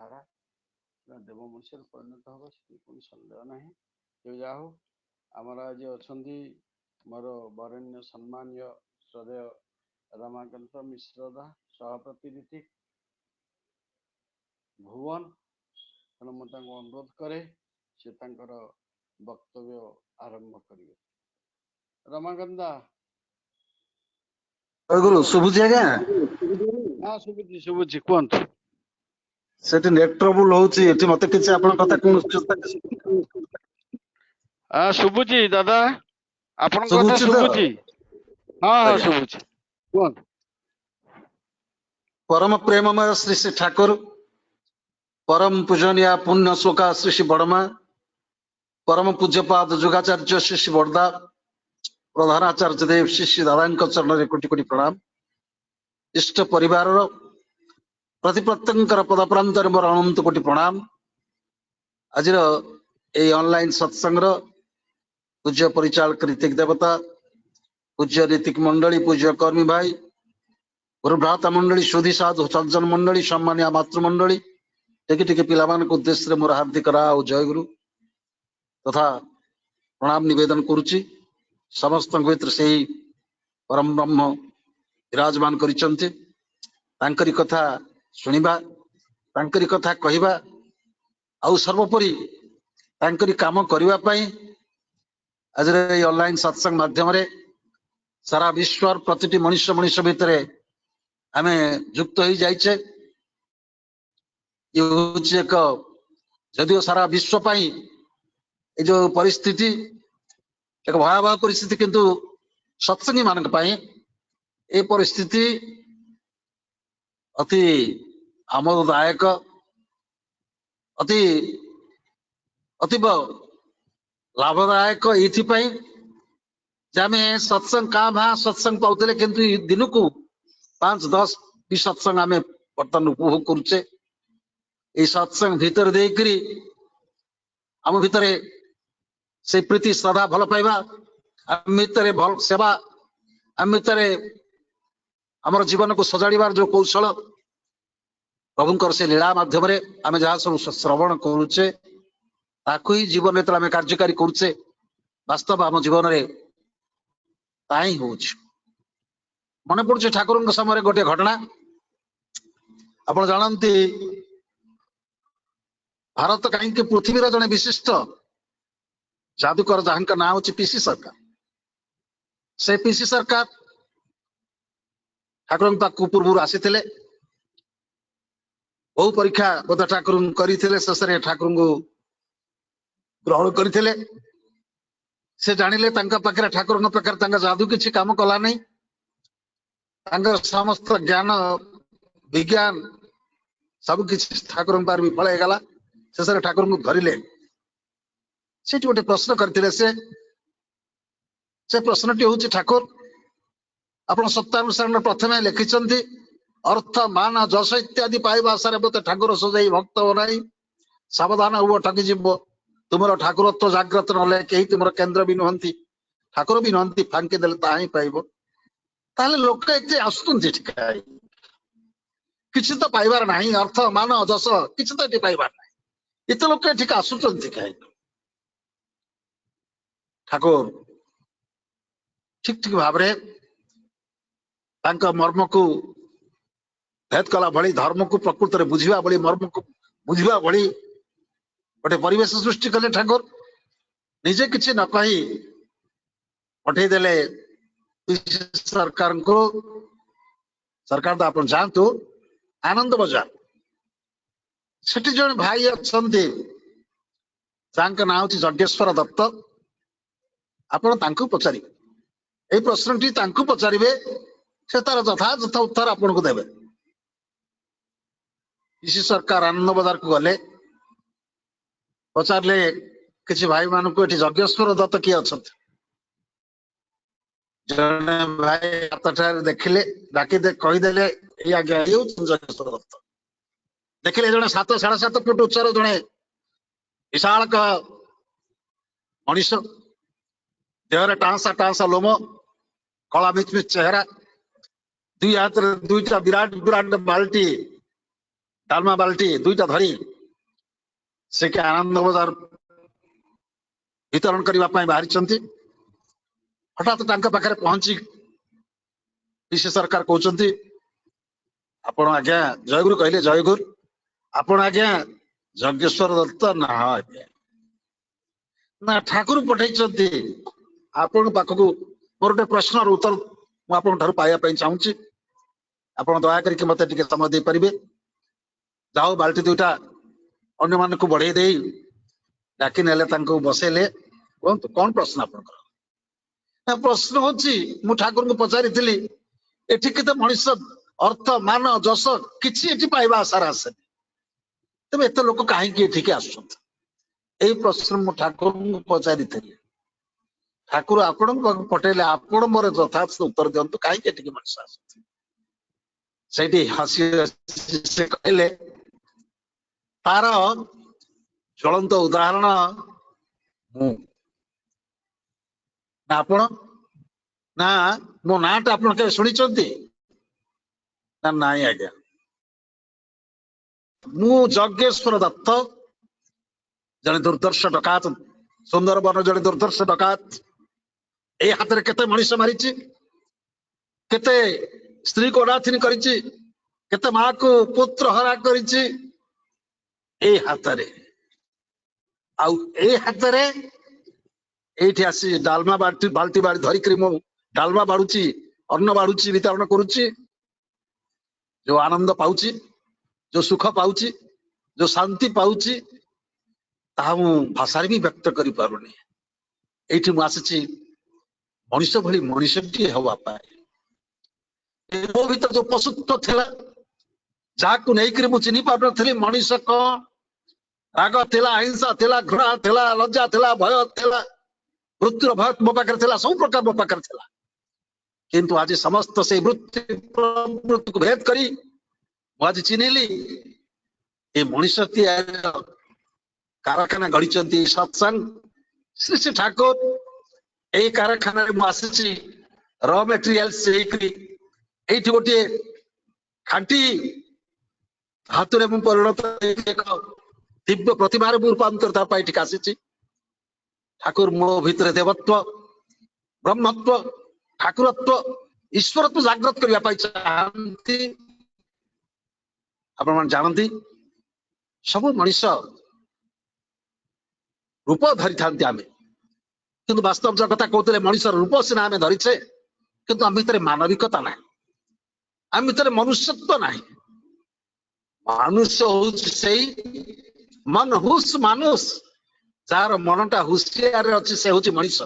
धारा देव मनुष्य परिणत हम से सन्देह ना जो जा हो आमर आज अच्छा मोर बरेण्य सम्मान्य श्रद्धेय रमाकांत मिश्रदा सहप्रतिनिधि भुवन तेणु मुझे अनुरोध करे से वक्तव्य आरंभ करेंगे। रमाकांत गुरु शुभुची आज्ञा हाँ शुभुची शुभुची कहतु सेठी नेट ट्रबल होउची एठी मते किछि आपन कथा शुभुची दादा आपन कथा शुभुची तो शुभुची हाँ हाँ शुभुची कहतु। परम प्रेममय श्री श्री ठाकुर परम पूजनीय पुण्य शोका श्री श्री बड़मा परम पूज्यपाद जोगाचार्य श्री श्री बड़दा प्रधानाचार्य देव श्री श्री दादा चरण में कोटि कोटि प्रणाम। इष्ट परिवार प्रति प्रत्येक पदप्रांत मोर अनंत कोटि प्रणाम। आज ऑनलाइन सत्संग पूज्य परिचालक ऋतिक देवता पूज्य ऋतिक मंडली पूज्य कर्मी भाई गुरुभ्राता मंडली सुधी साधु सज्जन मंडली सम्मानिया मातृमंडली टिके टिके पिलामान उद्देश्य मोर हार्दिक राव जय गुरु तथा प्रणाम निवेदन करुच्ची। समस्त भीतर से ही परम ब्रह्म विराजमान करिसंते तांकरी कथा सुनिबा तांकरी कथा कहिबा आउ सर्वोपरि तांकरी काम करिबा पई आज रे ऑनलाइन सत्संग माध्यम रे सारा विश्व प्रतिटी मनुष्य मनुष्य भितर आमे युक्त हो जाइछे। ये होछि एक जदियो सारा विश्व पई ए जो परिस्थिति एक भयावह परिस्थिति किंतु सत्संगी मानक पई ए परिस्थिति अति आमोददायक अति अतीब लाभदायक ये आमे सत्संग का भा सत्संग पाउतले किंतु दिन को 5-10 भी सत्संग आमे बर्तन उपभोग करुचे। ये सत्संग भीतर देकरी आम भीतर से प्रीति श्रद्धा भल पाइबा आम भीतर भल सेवा आम भीतर आमर जीवन को सजाड़बार जो कौशल प्रभुंकर से लीला माध्यम आम जहाँ सब श्रवण करुचे ताकू ही जीवन में आम कार्यकारी करुचे वास्तव आम जीवन में ताई हो मन पड़े ठाकुर समय गोटे घटना आप जानती भारत कहीं पृथ्वी जड़े विशिष्ट जादूकर जहाँ ना हूँ पीसी सरकार से पीसी सरकार ठाकुर पाक पूर्व आसी बहु परीक्षा बोध ठाकुर शेष ठाकुर को ग्रहण करते से जानिले पाखे ठाकुर पाखे जादू किसी काम कला नहीं समस्त ज्ञान विज्ञान सब किसी ठाकुर पार विफल होगला शेष ठाकुर को धरिले से गोटे प्रश्न करते से प्रश्नटी हूँ ठाकुर आप सत्यानुसार प्रथम लिखिं अर्थ मान जश इत्यादि पाइबा आशा मत ठाकुर सजाई भक्त बनाई सावधान हुआ ठगी जीव तुम ठाकुरत्व जाग्रत ना कहीं तुम केन्द्र भी नुहति ठाकुर भी नुहति फांकी देले ताही पाइब ताले लोक एते आसुचंती ठिकाई किछि तो पाइबार नाही अर्थ मान जश किछि तो एटी पाइबार नाही एते लोक ठीक आसुचंती काई ठाकुर ठीक ठीक भाव रे तांका मर्म को भेद कला भली धर्म को प्रकृत रे बुझिबा भली मर्म को बुझिबा भली गोटे परिवेश सृष्टि कले ठाकुर निजे किसी न कही पठेदेले सरकार को सरकार तो आप जातु आनंद बजार सेठी जन भाई अच्छा ना हूँ जज्ञेश्वर दत्त आपण पचारे ये प्रश्नटी पचारे से तार यथायथ उत्तर आपन को देवे। पीसी सरकार आनंद बजार को गले पचारे किसी भाई मान को जज्ञेश्वर दत्त किए अच्छा जने भाई हाथ देखिले डाकी कहीदेले जज्ञेश्वर दत्त देखिले जड़े 7.5 फुट उच्चर जड़े विशाल मनीष देहरे टांसा टांसा लोम कला मिच मिच चेहरा दुई हाथ दुईटा विराट विराट बाल्टी डालमा बाल्टी दुईटा धरी से कि आनंद बजार वितरण करने बाहरी हठात पाखे पहुंची पीसी सरकार कहते आपण आज्ञा जयगुरु कहले जयगुरु आपण आज्ञा जगेश्वर दत्त ना आज्ञा ना ठाकुर पठे आपण पाखक मोर गोटे प्रश्न उत्तर मुझे पाइबा चाहूँगी आपण दया करके मत समय दे पारे जाओ बाल्टी दुईटा अन्य मान को बढ़े दे डाकी ने बसैले कहतु कौन प्रश्न आप प्रश्न हूँ ठाकुर को पचारि एठी केते मनीष अर्थ मान जस कि पाइबा आशार आसे तेज एत लोक कहीं आस प्रश्न ठाकुर को पचारि ठाकुर आपण पटेले आपण मोर यथार्थ उत्तर दिंतु कहीं मनीष आस हसी से कहले तार ज्वलंत उदाहरण मु आपण ना मो नाटा आप शुणी ना नाई आज्ञा मु जगेश्वर दत्त जड़े दुर्दर्श डकात सुंदरबन जड़े दुर्दर्श डकात ए हाथ में केते मनीष मारी केते स्त्री को अनाथिनी करते माँ को पुत्र हरा कर हाथ में एठी आसी डालमा बाल्टी बाल्टी बाड़ी धरिक मु डालमा बाड़ुची अन्न बाड़ुची वितरण करुच्ची जो आनंद पाउची जो सुख पाउची जो शांति पाउची ताहा मु भाषा भी व्यक्त करि पारुनी एठी मु आसी मनीष भली मनीषटी हवा पाए मो भीतर जो पशुत्व थिला जाकु नेकरी मु चिन्हि पार नथली मनीष कौन राग थिला अहिंसा थिला घृणा थिला लज्जा थिला भय थिला मृत्यु भय मो पाखे सब प्रकार मो पाखे किंतु आज समस्त से वृत्ति प्रवृत्ति को भेद करी आज चिन्हली ये मनीष कारखाना गढ़ी सत्संग श्री श्री ठाकुर यही कारखाना आसी र मेटेरियल्स ये गोटे खांटी हाथ में परिणत एक दिव्य प्रतिभा रूपांतर आसी ठाकुर मो भितर देवत्व ब्रह्मत्व ठाकुरत्व ईश्वरत्व जागृत करने चाहती आपण जानती सब मनीष रूप धरी था किंतु वास्तव कथा कहते मनीष रूप सीना आम धरीचे किंतु आम भीतर मानविकता ना आम भीतर मनुष्यत्व ना मनुष्य हूँ मन हुस मानुष जार मनटा हुसियार अच्छी से हूँ मनीष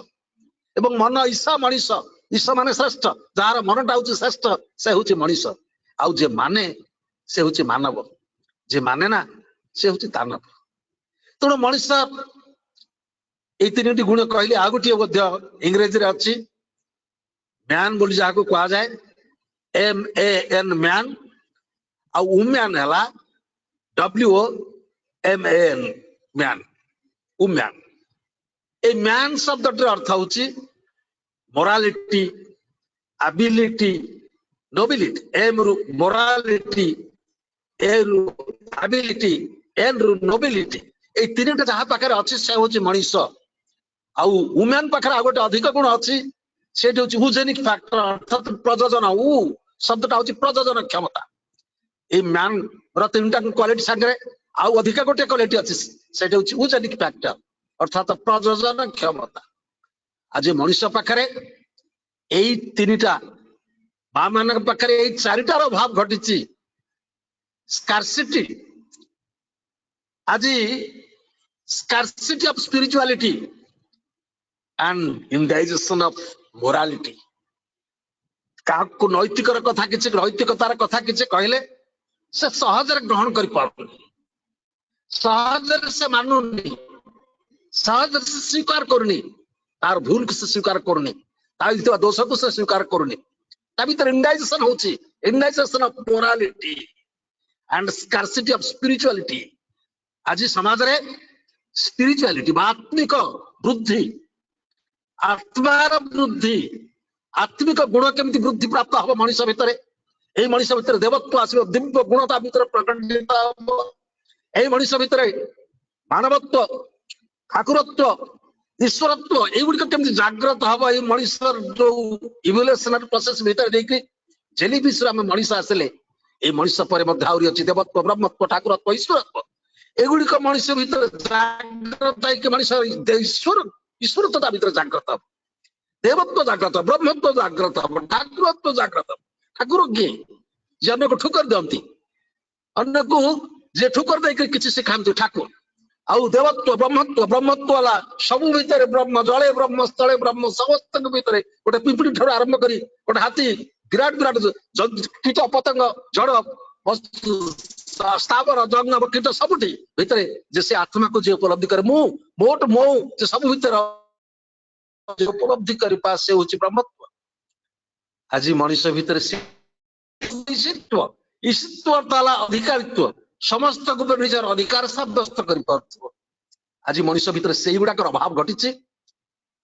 एवं मन ईशा मनीष ईशा माने श्रेष्ठ जार मनटा हूँ श्रेष्ठ से हूँ मनीष आउ जे माने से हूँ मानव जे माने ना से हूँ दानव तेणु मनीष ये तीन गुण कहले आ गोटे इंग्रेजी रे अच्छी मैन बोली जहाँ कह जाए MAN मैन आ वुमेन है WOMAN man women a man शब्द अर्थ हूँ मोरालिटी एबिलिटी नोबिलिटी एम रु मोरालिटी ए रु एबिलिटी एन रु नोबिलिटी ए तीन जहाँ पाखे अच्छी से हूँ मनीष आउ वुमेन पाखे आ गोटे अधिक गुण अच्छी से यूजेनिक फैक्टर अर्थात प्रजोजन उ शब्दटा हूँ प्रजोजन क्षमता ये मैन रीनटा क्वालिटी सागर आउ अधिक गोटे क्वालिटी अच्छी से यूजेनिक फैक्टर अर्थात प्रजोजन क्षमता आज मनीष पाखे यही तीनटा माँ मान पाखे यही चारिटार भाव घटी स्कार्सिटी आज scarcity of spirituality and indigestion of morality क्या नैतिकर कथा किसी नैतिकतार कथा किसी कहले से सहजरे ग्रहण कर पारुनी सहजरे से मानुनी सहज से स्वीकार करुनी तार भूल को से स्वीकार करुनी ता दोष को से स्वीकार करुनी ता भीतर इंडाइजेशन होची indigestion of morality and scarcity of spirituality आज समाज रे स्पिरिचुअलिटी आत्मिक वृद्धि आत्मार वृद्धि आत्मिक गुण केमती वृद्धि प्राप्त हम मनीष भितर এই মଣିষ ভিতরে দেবত্ব আসবে, দিব্য গুণতা ভিতরে প্রকটিত হব। এই মଣିষ ভিতরে মানবত্ব, ঠাকুরত্ব, ଈଶ୍ୱରତ୍ବ এইଗୁଡିକ କେମିତି ଜାଗ୍ରତ ହବ? ଏଇ ମଣିଷର ଯୋଉ ଇଭଲ୍ୟୁସନାରୀ ପ୍ରୋସେସ ଭିତରେ ଦେଇକି ଜେଲି ବିଷୟରେ ଆମେ ମଣିଷ ଆସିଲେ, ଏଇ ମଣିଷ ପରେ ମଧ୍ୟ ଆହୁରି ଅଛି ଦେବତ୍ବ, ବ୍ରହ୍ମତ୍ବ, ଠାକୁରତ୍ବ, ଈଶ୍ୱରତ୍ବ। ଏଗୁଡିକ ମଣିଷ ଭିତରେ ଜାଗ୍ରତ ହେଇକି ମଣିଷ ଈଶ୍ୱରତ୍ୱତା ଭିତରେ ଜାଗ୍ରତ ହବ, ଦେବତ୍ବ ଜାଗ୍ରତ, ବ୍ରହ୍ମତ୍ବ ଜାଗ୍ରତ ହବ, ଠାକୁରତ୍ବ ଜାଗ୍ରତ ହବ। ଠାକୁର କିଏ? ଯେ ଅନ୍ୟକୁ ଠୁକର ଦିଅନ୍ତି, ଅନ୍ୟକୁ ଯେ ଠୁକର ଦେଇକି କିଛି ଶିଖାନ୍ତି ଠାକୁର। ଆଉ ଦେବତ୍ବ, ବ୍ରହ୍ମତ୍ବ ହେଲା ସବୁ ଭିତରେ ବ୍ରହ୍ମ, ଜଳେ ବ୍ରହ୍ମ, ସ୍ଥଳେ ବ୍ରହ୍ମ, ସମସ୍ତଙ୍କ ଭିତରେ। ଗୋଟେ ପିମ୍ପୁଡି ଠାରୁ ଆରମ୍ଭ କରି ଗୋଟେ ହାତୀ, ବିରାଟ ବିରାଟ କୀଟ ପତଙ୍ଗ, ଜଳ ବସ୍ତୁ, ସ୍ଥାବର ଜଙ୍ଗମ, କୀଟ ସବୁଠି ଭିତରେ ଯେ ସେ ଆତ୍ମାକୁ ଯିଏ ଉପଲବ୍ଧି କରେ, ମୁଁ ମୋଟ ମୋ ଯେ ସବୁ ଭିତରେ ଉପଲବ୍ଧି କରିବା, ସେ ହଉଛି ବ୍ରହ୍ମତ୍ବ। ଆଜି ମଣିଷ ଭିତରେ ସେ ଈଶ୍ୱରତ୍ୱ ହେଲା ଅଧିକାରିତ୍ୱ, ସମସ୍ତଙ୍କ ଉପରେ ନିଜର ଅଧିକାର ସାବ୍ୟସ୍ତ କରିପାରୁଥିବ। ଆଜି ମଣିଷ ଭିତରେ ସେଇଗୁଡାକର ଅଭାବ ଘଟିଛି।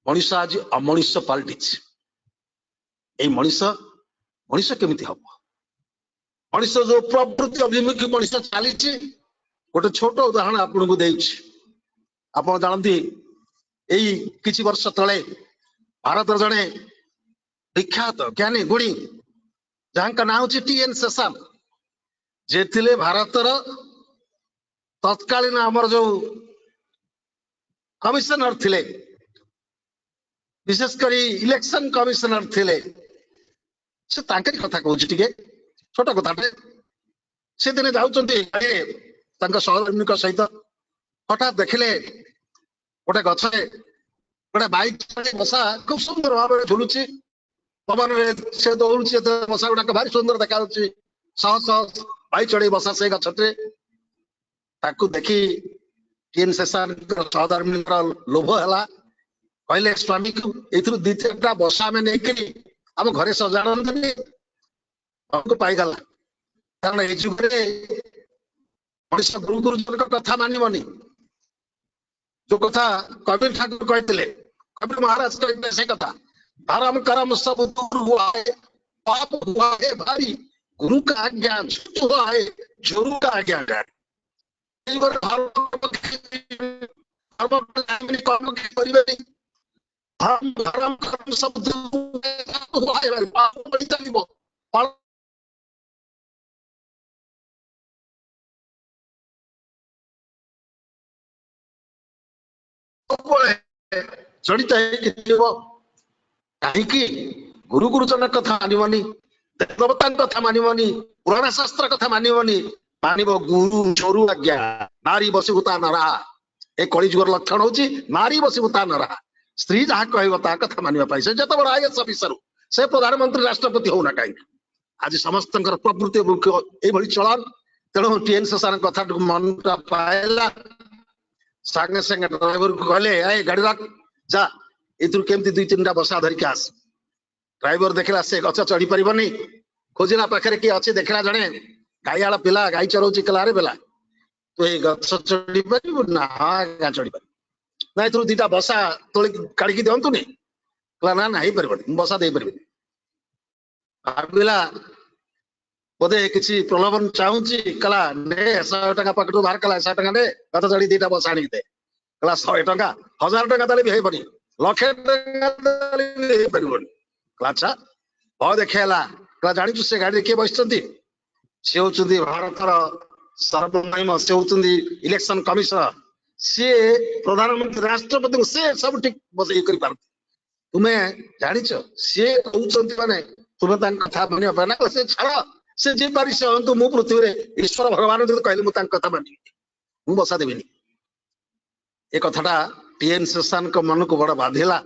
ମଣିଷ ଆଜି ଅମଣିଷ ପାଲଟିଛି। ଏଇ ମଣିଷ କେମିତି ହବ? ମଣିଷ ଯୋଉ ପ୍ରବୃତ୍ତି ଅଭିମୁଖୀ ମଣିଷ ଚାଲିଛି, ଗୋଟେ ଛୋଟ ଉଦାହରଣ ଆପଣଙ୍କୁ ଦେଇଛି। ଆପଣ ଜାଣନ୍ତି, ଏଇ କିଛି ବର୍ଷ ତଳେ ଭାରତର ଜଣେ ବିଖ୍ୟାତ ଜ୍ଞାନୀ ଗୁଣୀ, ଯାହାଙ୍କ ନାଁ ହଉଛି ଟି.ଏନ୍. ଶେଷାନ, ଯେ ଥିଲେ ଭାରତର ତତ୍କାଳୀନ ଆମର ଯୋଉ କମିଶନର ଥିଲେ, ବିଶେଷ କରି ଇଲେକ୍ସନ କମିଶନର ଥିଲେ। ସେ ତାଙ୍କରି କଥା କହୁଛି, ଟିକେ ଛୋଟ କଥାଟେ। ସେ ଦିନେ ଯାଉଛନ୍ତି ତାଙ୍କ ସହକର୍ମୀଙ୍କ ସହିତ, ହଠାତ୍ ଦେଖିଲେ ଗୋଟେ ଗଛରେ ଗୋଟେ ବାଇଚଢେଇ ବସା ଖୁବ ସୁନ୍ଦର ଭାବରେ ଝୁଲୁଛି, ପବନରେ ସେ ଦୌଡୁଛି, ବସା ଗୁଡାକ ଭାରି ସୁନ୍ଦର ଦେଖାଯାଉଛି। ଶହ ଶହ ବାଇଚଢେଇ ବସା ସେଇ ଗଛରେ। ତାକୁ ଦେଖି ଟି.ଏନ୍. ଶେଷାନଙ୍କ ସହଧର୍ମୀଙ୍କର ଲୋଭ ହେଲା। କହିଲେ ସ୍ୱାମୀକୁ, ଏଇଥିରୁ 2-3ଟା ବସା ଆମେ ନେଇକିରି ଆମ ଘରେ ସଜାଡନ୍ତୁନି? ଆମକୁ ପାଇଗଲା। କାରଣ ଏଇ ଯୁଗରେ ମଣିଷ ଗୁରୁଜନଙ୍କ କଥା ମାନିବନି। ଯୋଉ କଥା କବୀର ଠାକୁର କହିଥିଲେ, କବୀର ମହାରାଜ କହିଥିଲେ ସେ କଥା, ଧର୍ମ କରମ ସବୁ दूर हुआ है, पाप हुआ है भारी, गुरु का आज्ञा हुआ है, जोरू का आज्ञा जारी। କର୍ମ କରିବେନି, ଧର୍ମ କର୍ମ ସବୁ ଚାଲିବ। ଜଡିତ ହେଇକି ଥିବ। କାହିଁକି? ଗୁରୁ ଗୁରୁଜନ କଥା ମାନିବନି, ଦେବତାଙ୍କ କଥା ମାନିବନି, ପୁରାଣ ଶାସ୍ତ୍ର କଥା ମାନିବନି, ମାନିବ ଗୁରୁ ଚୋରୁ ଆଜ୍ଞା। ନାରୀ ବସିଭୂତା ନରହା। ଏ କଳିଯୁଗର ଲକ୍ଷଣ ହଉଛି ନାରୀ ବସିଭୂତା ନରହା। ସ୍ତ୍ରୀ ଯାହା କହିବ ତା କଥା ମାନିବା ପାଇଁ, ସେ ଯେତେ ବଡ IAS ଅଫିସର, ସେ ପ୍ରଧାନମନ୍ତ୍ରୀ, ରାଷ୍ଟ୍ରପତି ହଉନା କାହିଁକି। ଆଜି ସମସ୍ତଙ୍କର ପ୍ରବୃତ୍ତି ଏଇଭଳି ଚଳନ। ତେଣୁ ଟି.ଏନ୍. ଶେଷାନଙ୍କ କଥାଟିକୁ ମନଟା ପାଇଲା, ସାଙ୍ଗେ ସାଙ୍ଗେ ଡ୍ରାଇଭରକୁ କହିଲେ, ଏ ଗାଡି ରଖ, ଯା ଏଥିରୁ କେମିତି 2-3ଟା ବସା ଧରିକି ଆସ। ଡ୍ରାଇଭର ଦେଖିଲା ସେ ଗଛ ଚଢି ପାରିବନି, ଖୋଜିଲା ପାଖରେ କିଏ ଅଛି, ଦେଖିଲା ଜଣେ ଗାଈଆଳ ପିଲା ଗାଈ ଚରଉଛି। କହିଲା, ଆରେ ପିଲା, ତୁ ଏଇ ଗଛ ଚଢି ପାରିବୁ ନା? ହଁ ଆଜ୍ଞା ଚଢି ପାରିବି। ନା ଏଥିରୁ 2ଟା ବସା ତୋଳିକି କାଢିକି ଦିଅନ୍ତୁନି? କହିଲା, ନା ହେଇପାରିବନି, ମୁଁ ବସା ଦେଇପାରିବିନି। ଭାବିଲା ବୋଧେ କିଛି ପ୍ରଲୋଭନ ଚାହୁଁଛି। କହିଲା, ନେ 100 ଟଙ୍କା ପକେଟରୁ ବାହାର କଲା, 100 ଟଙ୍କା ନେ, ଗଛ ଚଢି 2ଟା ବସା ଆଣିକି ଦେ। କହିଲା, 100 ଟଙ୍କା, 1000 ଟଙ୍କା ଦେଲେ ବି ହେଇବନି, 1,00,000 ଟଙ୍କା ଦେଲେ ବି ହେଇପାରିବନି। ଆଚ୍ଛା, ଭୟ ଦେଖେଇଲା। କହିଲା, ଜାଣିଛୁ ସେ ଗାଡିରେ କିଏ ବସିଛନ୍ତି? ସେ ହଉଛନ୍ତି ଭାରତର ସର୍ବନିମ୍ନ, ସେ ହଉଛନ୍ତି ଇଲେକ୍ସନ କମିଶନର, ସିଏ ପ୍ରଧାନମନ୍ତ୍ରୀ, ରାଷ୍ଟ୍ରପତିଙ୍କୁ ସେ ସବୁ ଠିକ ବସେଇ କରିପାରନ୍ତି। ତୁମେ ଜାଣିଛ ସିଏ କହୁଛନ୍ତି ମାନେ ତୁମେ ତାଙ୍କ କଥା ମାନିବା ପାଇଁ ନା? ସେ ଛାଡ, ସେ ଯିଏ ପାରି ସେ ହଅନ୍ତୁ, ମୁଁ ପୃଥିବୀରେ ଈଶ୍ୱର ଭଗବାନ ଯଦି କହିଲେ ମୁଁ ତାଙ୍କ କଥା ମାନିବି, ମୁଁ ବସା ଦେବିନି। ଏ କଥାଟା ଟି.ଏନ୍. ଶେଷାନଙ୍କ ମନକୁ ବଡ ବାଧିଲା।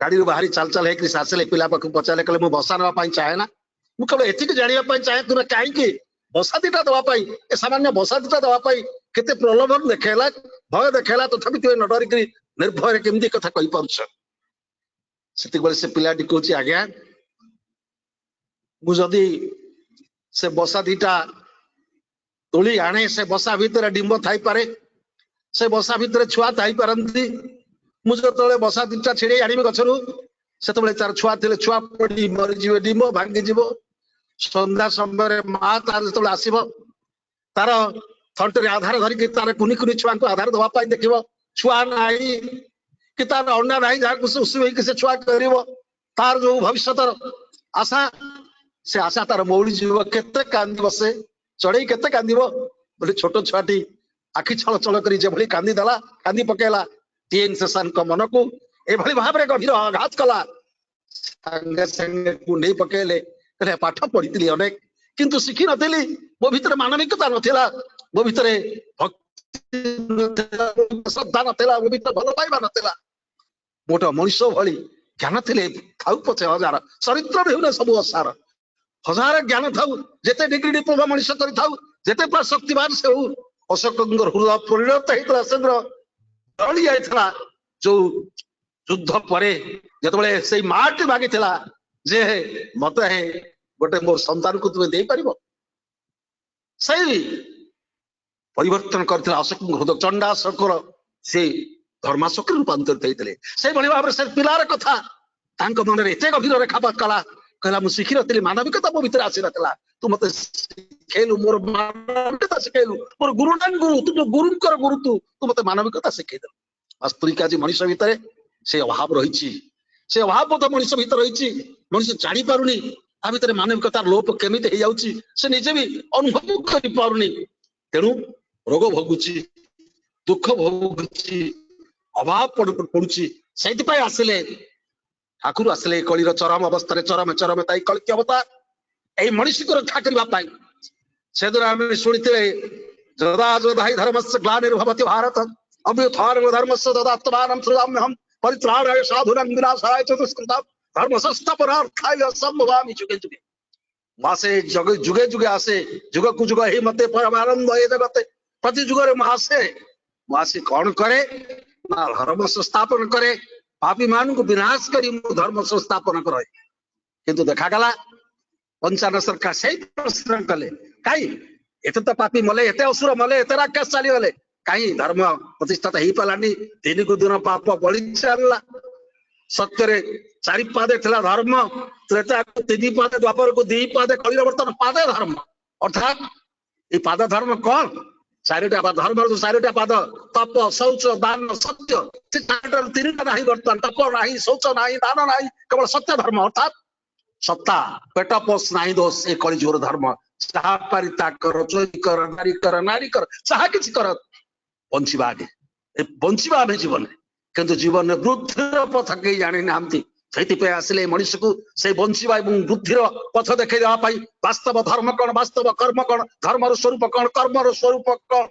ଗାଡିରୁ ବାହାରି ଚାଲ ଚାଲ ହେଇକି ଆସିଲେ, ପିଲା ପାଖକୁ ପଚାରିଲେ, କହିଲେ, ମୁଁ ବସା ନେବା ପାଇଁ ଚାହେଁ ନା, ମୁଁ କେବଳ ଏତିକି ଜାଣିବା ପାଇଁ ଚାହେଁ, ତୁମେ କାହିଁକି ବସା 2ଟା ଦେବା ପାଇଁ, ଏ ସାମାନ୍ୟ ବସା 2ଟା ଦେବା ପାଇଁ କେତେ ପ୍ରଲୋଭନ ଦେଖେଇଲା, ଭୟ ଦେଖେଇଲା, ତଥାପି ତୁମେ ନ ଡରିକି ନିର୍ଭୟରେ କେମିତି କଥା କହିପାରୁଛ? ସେତିକିବେଳେ ସେ ପିଲାଟି କହୁଛି, ଆଜ୍ଞା ମୁଁ ଯଦି ସେ ବସା 2ଟା ତୋଳି ଆଣେ, ସେ ବସା ଭିତରେ ଡିମ୍ବ ଥାଇପାରେ, ସେ ବସା ଭିତରେ ଛୁଆ ଥାଇପାରନ୍ତି। ମୁଁ ଯେତେବେଳେ ବସା 2ଟା ଛିଡେଇ ଆଣିବି ଗଛରୁ, ସେତେବେଳେ ତାର ଛୁଆ ଥିଲେ ଛୁଆ ପଡି ମରିଯିବେ, ଡିମ୍ବ ଭାଙ୍ଗିଯିବ, ସନ୍ଧ୍ୟା ସମୟରେ ମା ତାର ଯେତେବେଳେ ଆସିବ ତାର ଥଣ୍ଟରେ ଆଧାର ଧରିକି ତାର କୁନି କୁନି ଛୁଆଙ୍କୁ ଆଧାର ଦବା ପାଇଁ ଦେଖିବ, ଛୁଆ ନାହିଁ କି ତାର ଅନ୍ୟ ନାହିଁ ଯାହାକୁ ସେ ଉସୁମେଇକି ସେ ଛୁଆ କରିବ, ତାର ଯୋଉ ଭବିଷ୍ୟତର ଆଶା, ସେ ଆଶା ତାର ମଉଳି ଯିବ। କେତେ କାନ୍ଦିବ ସେ, ଚଢେଇ କେତେ କାନ୍ଦିବ ବୋଲି ଛୋଟ ଛୁଆଟି ଆଖି ଛଳ ଛଳ କରି ଯେଭଳି କାନ୍ଦି ଦେଲା, କାନ୍ଦି ପକେଇଲା ଟିଏନ୍ ଶେଷାନଙ୍କ ମନକୁ, ଏଭଳି ଭାବରେ ଗଭୀର ଆଘାତ କଲା। ସାଙ୍ଗେ ସାଙ୍ଗେ କୁଣ୍ଡେଇ ପକେଇଲେ, କହିଲେ ପାଠ ପଢିଥିଲି ଅନେକ କିନ୍ତୁ ଶିଖିନଥିଲି, ମୋ ଭିତରେ ମାନବିକତା ନଥିଲା, ମୋ ଭିତରେ ଭକ୍ତି ନଥିଲା, ଶ୍ରଦ୍ଧା ନଥିଲା, ମୋ ଭିତରେ ଭଲ ପାଇବା ନଥିଲା। ଗୋଟେ ମଣିଷ ଭଳି ଜ୍ଞାନ ଥିଲେ ଥାଉ ପଛେ ହଜାର, ଚରିତ୍ର ବିହୁନେ ସବୁ ଅସାର। ହଜାର ଜ୍ଞାନ ଥାଉ, ଯେତେ ଡିଗ୍ରୀ ଡିପ୍ଲୋମା ମଣିଷ କରିଥାଉ, ଯେତେ ଶକ୍ତିବାନ ସେ ହଉ, ଅଶୋକଙ୍କର ହୃଦୟ ପରିଣତ ହେଇଥିଲା, ସେନ୍ଦ୍ର ଜଳି ଯାଇଥିଲା। ଯୋଉ ଯୁଦ୍ଧ ପରେ ଯେତେବେଳେ ସେଇ ମାଟି ମାଗିଥିଲା ଯେ ମତେ ଗୋଟେ ମୋ ସନ୍ତାନକୁ ତୁମେ ଦେଇପାରିବ, ସେଇ ପରିବର୍ତ୍ତନ କରିଥିଲା ଅଶୋକଙ୍କ ହୃଦୟ। ଚଣ୍ଡାଶୋକର ସେ ଧର୍ମାଶୋକରେ ରୂପାନ୍ତରିତ ହେଇଥିଲେ। ସେଇଭଳି ଭାବରେ ସେ ପିଲାର କଥା ତାଙ୍କ ମନରେ ଏତେ ଗଭୀର ରେଖାପାତ କଲା, କହିଲା ମୁଁ ଶିଖିନଥିଲି, ମାନବିକତା ମୋ ଭିତରେ ଆସିନଥିଲା, ତୁ ମତେ ଶିଖେଇଲୁ, ମୋର ମାନବିକତା ଶିଖେଇଲୁ, ମୋର ଗୁରୁ ନାଇଁ ଗୁରୁ, ତୁ ଯୋଉ ଗୁରୁଙ୍କର ଗୁରୁ, ତୁ ମତେ ମାନବିକତା ଶିଖେଇଦେଲୁ। ବାସ୍ତବିକ ଆଜି ମଣିଷ ଭିତରେ ସେ ଅଭାବ ରହିଛି, ସେ ଅଭାବ ବୋଧ ମଣିଷ ଭିତରେ ରହିଛି। ମଣିଷ ଜାଣିପାରୁନି ତା ଭିତରେ ମାନବିକତାର ଲୋପ କେମିତି ହେଇଯାଉଛି, ସେ ନିଜେ ବି ଅନୁଭବ କରିପାରୁନି। ତେଣୁ ରୋଗ ଭୋଗୁଛି, ଦୁଃଖ ଭୋଗୁଛି, ଅଭାବ ପଡୁଛି। ସେଇଥିପାଇଁ ଆସିଲେ ଠାକୁର, ଆସିଲେ କଳିର ଚରମ ଅବସ୍ଥାରେ, ଚରମେ ତାଇ କଳିକି ଅବତାର ଏଇ ମଣିଷକୁ ରକ୍ଷା କରିବା ପାଇଁ। ସେଦିନ ଆମେ ଶୁଣିଥିଲେ ଯଦା ଯଦାହି ଧର୍ମସ୍ୟ ଗ୍ଲାନିର୍ଭବତି ଭାରତ ଅଭ୍ୟୁତ୍ଥାନଂ ଧର୍ମସ୍ୟ ତଦାତ୍ମାनं ସୃଜାମ୍ୟହଂ ପରିତ୍ରାଣାୟ ସାଧୁନାଂ ବିନାଶାୟ च दुष्कृतां धर्म संस्थापनार्थाय संभवामि जुगे जुगे। मासे जुगे जुगे आसे, जुगକୁ जुग हि मते परमानंद ଏ ଜଗତେ। ପ୍ରତି ଯୁଗରେ ମୁଁ ଆସି କଣ କରେ ନା ଧର୍ମ ସଂସ୍ଥାପନ କରେ, ପାପୀ ମାନଙ୍କୁ ବିନାଶ କରି ମୁଁ ଧର୍ମ ସଂସ୍ଥାପନ କରେ। କିନ୍ତୁ ଦେଖାଗଲା ପଞ୍ଚାନ ସରକାର ସେଇ ପ୍ରଶ୍ନ କଲେ, କାହିଁ ଏତେ ତ ପାପୀ ମଲେ, ଏତେ ଅସୁର ମଲେ, ଏତେ ରାକ୍ଷସ ଚାଲିଗଲେ, କାହିଁ ଧର୍ମ ପ୍ରତିଷ୍ଠିତ ହେଇପାରିଲାନି? ଦିନକୁ ଦିନ ପାପ ବଢି ଚାଲିଲା। ସତ୍ୟରେ 4 ପାଦେ ଥିଲା ଧର୍ମ, ତ୍ରେତାକୁ 3 ପାଦେ, ଦ୍ୱାପରକୁ 2 ପାଦେ, କଳିର ବର୍ତ୍ତମାନ ପାଦେ ଧର୍ମ। ଅର୍ଥାତ এই ପାଦ ଧର୍ମ କଣ? 4ଟା ଧର୍ମର ଯୋଉ 4ଟା ପାଦ, ତପ, ଶୌଚ, ଦାନ, ସତ୍ୟ, ସେ 4ଟାରୁ 3ଟା ନାହିଁ ବର୍ତ୍ତମାନ। ତପ ନାହିଁ, ଶୌଚ ନାହିଁ, ଦାନ ନାହିଁ, କେବଳ ସତ୍ୟ ଧର୍ମ। ଅର୍ଥାତ ସତ୍ତା, ପେଟ ପୋଷ ନାହିଁ ଦୋଷ, ଏ କଳିଯୁଗର ଧର୍ମ। ଯାହା ପାରି ତା କର, ଚୋରି କର, ନାରୀ କର, ଯାହା କିଛି କର, ବଞ୍ଚିବା ଆଗେ। ଏ ବଞ୍ଚିବା ଆମେ ଜୀବନରେ, କିନ୍ତୁ ଜୀବନରେ ବୃଦ୍ଧିର ପଥ କେହି ଜାଣିନାହାନ୍ତି। ସେଇଥିପାଇଁ ଆସିଲେ ମଣିଷକୁ ସେଇ ବଞ୍ଚିବା ଏବଂ ବୃଦ୍ଧିର ପଥ ଦେଖେଇ ଦେବା ପାଇଁ। ବାସ୍ତବ ଧର୍ମ କଣ, ବାସ୍ତବ କର୍ମ କଣ, ଧର୍ମର ସ୍ୱରୂପ କଣ, କର୍ମର ସ୍ୱରୂପ କଣ।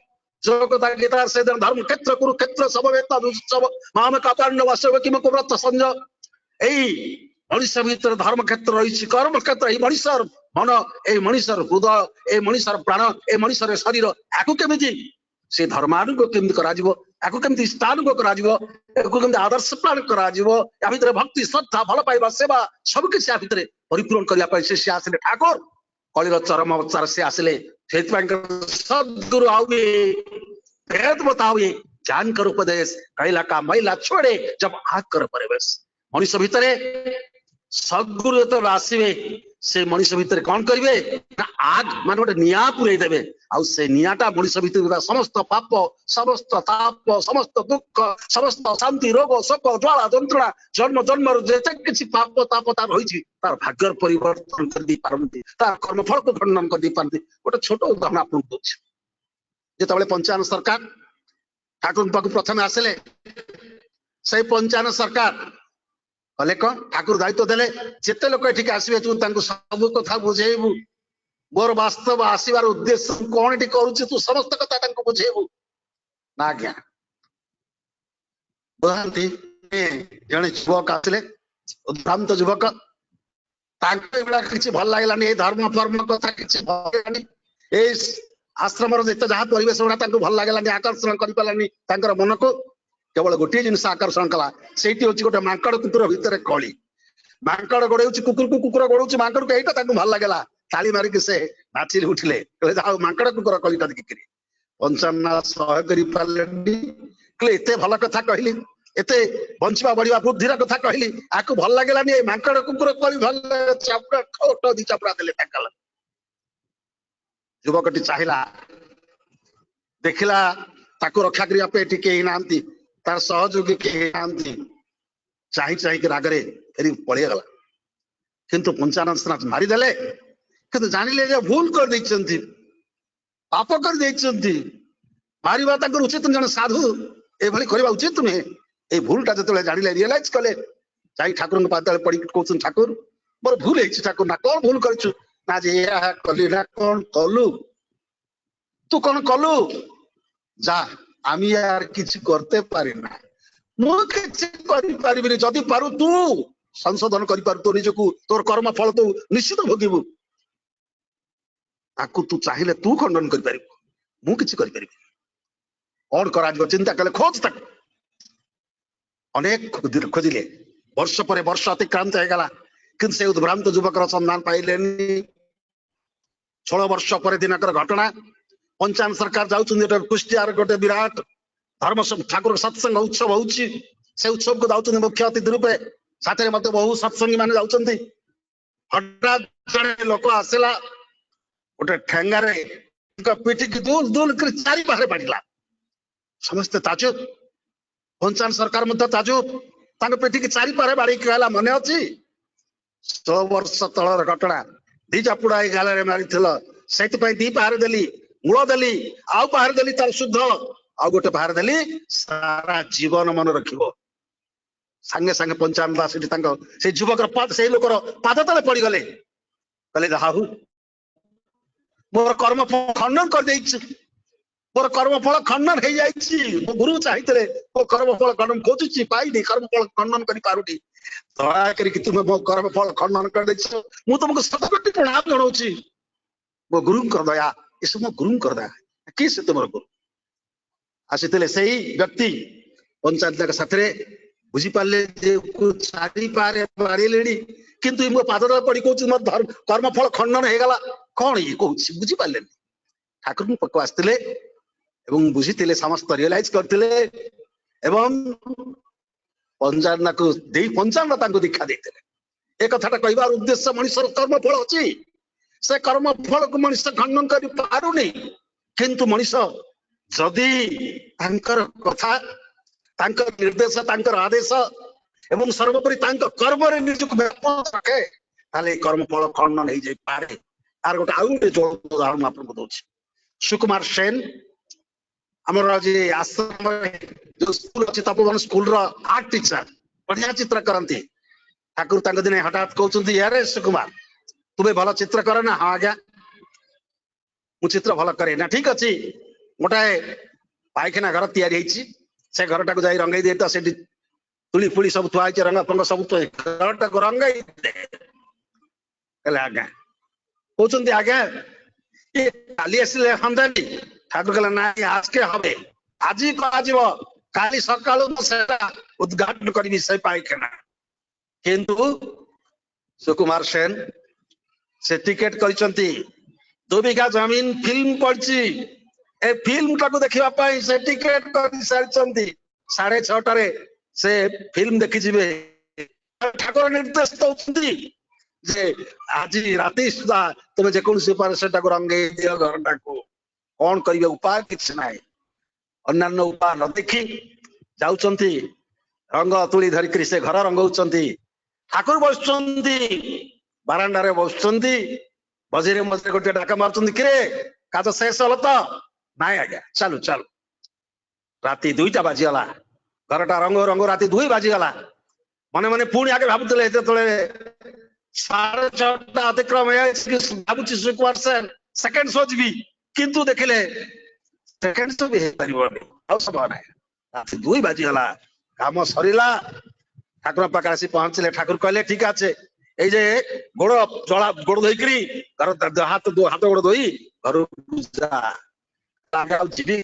ଯୋଗତା ଗୀତା ସେ ଧର୍ମ କ୍ଷେତ୍ର କୁରୁକ୍ଷେତ୍ର ସମବେତ ଦୁଃସବ ମାମକ ଅପାଣ୍ଡ ବାସବ କିମକୁ ବ୍ରତ ସଞ୍ଜ। ଏଇ ମଣିଷ ଭିତରେ ଧର୍ମ କ୍ଷେତ୍ର ରହିଛି, କର୍ମ କ୍ଷେତ୍ର। ଏଇ ମଣିଷର ମନ, ଏଇ ମଣିଷର ହୃଦୟ, ଏଇ ମଣିଷର ପ୍ରାଣ, ଏଇ ମଣିଷର ଶରୀର, ଆକୁ କେମିତି ସେ ଧର୍ମାନୁଗ କେମିତି କରାଯିବ, ଆକୁ କେମିତି ସ୍ଥାନୁଗ କରାଯିବ, ଆକୁ କେମିତି ଆଦର୍ଶ ପ୍ରାଣ କରାଯିବ, ୟା ଭିତରେ ଭକ୍ତି, ଶ୍ରଦ୍ଧା, ଭଲ ପାଇବା, ସେବା ସବୁ କିଛି ୟା ଭିତରେ ପରିପୂରଣ କରିବା ପାଇଁ ସେ ଆସିଲେ ଠାକୁର। କଳିର ଚରମ ଅବସ୍ଥାରେ ସେ ଆସିଲେ। ସେଇଥିପାଇଁ ସଦ୍ଗୁରୁ ଆଉ भेद बताओ ज्ञान कर उपदेश, कैला का मैला छोड़े जब आग कर परिवेश। मनुष्य भितर सद्गुरु जेतବେଳେ ଆସିବେ ସେ ମଣିଷ ଭିତରେ କଣ କରିବେ ନା ଆଗ ମାନେ ଗୋଟେ ନିଆଁ ପୁରେଇ ଦେବେ। ଆଉ ସେ ନିଆଁଟା ମଣିଷ ଭିତରେ ଥିବା ସମସ୍ତ ପାପ, ସମସ୍ତ ତାପ, ସମସ୍ତ ଦୁଃଖ, ସମସ୍ତ ଶାନ୍ତି, ରୋଗ, ଶୋକ, ଜ୍ୱାଳା, ଯନ୍ତ୍ରଣା, ଜନ୍ମ ଜନ୍ମର ଯେତେ କିଛି ପାପ ତାପ ତାର ରହିଛି ତାର ଭାଗ୍ୟର ପରିବର୍ତ୍ତନ କରିଦେଇ ପାରନ୍ତି, ତାର କର୍ମଫଳକୁ ଖଣ୍ଡନ କରିଦେଇ ପାରନ୍ତି। ଗୋଟେ ଛୋଟ ଉଦାହରଣ ଆପଣଙ୍କୁ ଦଉଛି। ଯେତେବେଳେ ପଞ୍ଚାୟନ ସରକାର ଠାକୁରଙ୍କ ପାଖକୁ ପ୍ରଥମେ ଆସିଲେ, ସେଇ ପଞ୍ଚାୟନ ସରକାର କଲେ କଣ, ଠାକୁର ଦାୟିତ୍ୱ ଦେଲେ ଯେତେ ଲୋକ ଏଠିକି ଆସିବେ ତୁ ତାଙ୍କୁ ସବୁ କଥା ବୁଝେଇବୁ, ମୋର ବାସ୍ତବ ଆସିବାର ଉଦ୍ଦେଶ୍ୟ କଣ ଏଠି କରୁଛି ତୁ ସମସ୍ତ କଥା ତାଙ୍କୁ ବୁଝେଇବୁ। ନା ଆଜ୍ଞା, ଜଣେ ଯୁବକ ଆସିଲେ, ଉଦ୍ଭ୍ରାନ୍ତ ଯୁବକ, ତାଙ୍କୁ ଏଗୁଡା କିଛି ଭଲ ଲାଗିଲାନି, ଏଇ ଧର୍ମ ଫର୍ମ କଥା କିଛି ଭଲ ଲାଗିଲାନି, ଏଇ ଆଶ୍ରମର ଯେତେ ଯାହା ପରିବେଶ ଗୁଡା ତାଙ୍କୁ ଭଲ ଲାଗିଲାନି, ଆକର୍ଷଣ କରିପାରିଲାନି ତାଙ୍କର ମନକୁ। କେବଳ ଗୋଟିଏ ଜିନିଷ ଆକର୍ଷଣ କଲା, ସେଇଠି ହଉଛି ଗୋଟେ ମାଙ୍କଡ କୁକୁର ଭିତରେ କଳି। ମାଙ୍କଡ ଗୋଡେଉଛି କୁକୁରକୁ, କୁକୁର ଗୋଡଉଛି ମାଙ୍କଡକୁ, ଏଇଟା ତାଙ୍କୁ ଭଲ ଲାଗିଲା। ତାଳି ମାରିକି ସେ ନାଚିରି ଉଠିଲେ, କହିଲେ ଯାହା ମାଙ୍କଡ କୁକୁର କଳିଟା ଦେଖିକିରି। ପଞ୍ଚାୟନ ସହ୍ୟ କରିପାରିଲେନି, କହିଲେ ଏତେ ଭଲ କଥା କହିଲି, ଏତେ ବଞ୍ଚିବା ବଢିବା ବୃଦ୍ଧିର କଥା କହିଲି, ଆକୁ ଭଲ ଲାଗିଲାନି, ଏଇ ମାଙ୍କଡ କୁକୁର କଳି ଭଲ ଚାପୁଡା ଦି ଚାପୁଡା ଦେଲେ ତାଙ୍କ युवकटी चाहिला देखिला ताको रक्षा करिया पे एठी केही नांती तार सहयोगी केही नांती चाहि चाहि के रागरे फेरी पळि गला किंतु पंचानन स्नान मारी देले किंतु जानिले जे भूल कर दैछंती पाप कर दैछंती मारिबा ताकर उचित जन साधु ए भली करबा उचित नुहे ए भूलटा जतले जानिले रियलाइज कले चाहि ठाकुर पातले पड़ी कोचन ठाकुर मोर भूल हेछि ठाकुर ना कोन भूल करछु ना जे या कली ना कोन कलु तू कोन कलु जा आमी यार किछ करते पारि ना मु किछ करि पारिबिनी जदि पारु तू संशोधन करि पारु तो निजकु तोर कर्म फल तो निश्चित भोगिबु ताकू तू चाहिले तू खंडन करि पारिबु मु किछ करि पारिबि और कराजो चिंता कले खोज तक अनेक खोजिले वर्ष पर वर्ष अतिक्रांत हो गला किंतु से उद्भ्रांत युवकर संधान पाइलेनी 16 वर्ष पर दिनकर घटना पंचायत सरकार जाउछन कुष्टियार गोटे विराट धर्म ठाकुर सत्संग उत्सव होउछि से उत्सव को जाउछन मुख्य अतिथि रूपे साथे मते बहु सत्संगी माने जाउछन्ती हठात जणे लोक आसेला गोटे ठेंगारे पिठी की दूर दूर कर चारि बाहर पड़िला समस्त ताजुब पंचायत सरकार मध्य ताजुब तांग पेटी की चारि पारे बाड़ी कहला मने अछि 100 वर्ष तळर घटना दी चापुड़ा गाले मारिथिल सेति पई दी पार देली मूल देली आउ पार देली तार शुद्ध आउ गोटे पार देली सारा जीवन मन रखिबो संगे संगे पंचायत दासी तांग से युवकर पाद से लोकर पाद तले पड़ी गले कहले जाहु मोर कर्म खंडन कर देछि मोर कर्मफल खंडन हो जाइए मो गुरु चाहिए मो कर्मफल खंडन खोजुची पाइनी कर्मफल खंडन कर पारुटी दया करी तुम मो कर्मफल खंडन कर देछ मु तुमको सतकोटि प्रणाम जणाउची मो गुरु कर दया इस मो गुरु कर दया किस तुमर गुरु आसीतले सही व्यक्ति पंचायत के साथरे बुझी पाले जे चारि पारे बारी लेडी किंतु मो पादर पड़ी कहूँ मो कर्मफल खंडन हो गला कौन ये कहूँ बुझी पाले ठाकुर पक्ष आसते एवं बुझीते समस्त रियलाइज करते एवं पंचायत को पंचायत दीक्षा देते एक कथाटा कहबार उद्देश्य मनुष्य कर्मफल अच्छी से कर्मफल को मनुष्य खंडन कर पारुनी किंतु मनुष्य जदि कथा निर्देश आदेश एवं सर्वोपरि कर्म निजक व्यापक रखे ताले कर्मफल खंडन हो जाए पारे आर गोटे आउ गोटे उदाहरण आपको दौर सुकुमार सेन आमर आश्रम जो स्कूल अच्छी तपोवन स्कूल आर्ट टीचर बढ़िया चित्र करती ठाकुर दिने हठात कहते यारे सुकुमार तुम्हें भल चित्र कर ना हाँ आज्ञा मु चित्र भल करे ना ठीक अच्छी गोटाए पायखाना घर तैयारी से घर टाक जाई रंगाई दे तो से तुली फुली सब थुआई रंग फंग सब घर टाक रंगाई दे आज्ञा कहते आज्ञा ये काली आसिले हंदानी ठाकुर कहला ना आज के हबे आज काली सकाळु उद्घाटन करी से पायखाना किंतु सुकुमार सेन से टिकेट करिसंती 2 बीघा जमीन फिल्म पड़ची ए फिल्म टाको देखिबा पाई से टिकेट करि सारिसंती 6:30 रे से फिल्म देखि जिवे ठाकुर निर्देश दउछंती जे आज राति सुधा तुम जेकोसी पर से रंगे दियो घर टाको कौन करिवे उपाय किछ नाय अन्यान्य उपाय न देखी जाउचंती रंग तुली धरिकरी से घर रंगौचंती ठाकुर बसुचंती बारांडा रे बसुचंती बजेरे मजरे गोटे डाका मारुचंती किरे काज शेष हल तो नाय आज्ञा चालू चालू राति 2टा बाजिगला घरटा रंग रंग राति 2 बाजिगला मने मने पुणी आगे भाबुतले तळे 6:30 अतिक्रम भाबुची सुकुमार सेन सेकेंड सोचबी किंतु देखिले सेकेंड तो भी परिबनी आ सब नाय राति 2 बाजिगला काम सरीला ठाकुर पाखे आसी पहुंचले ठाकुर कहले ठीक आछे ए जे गोड़ जला गोड़ धोइकरी घर हाथ गोड़ धोई घर जा आगे जीवी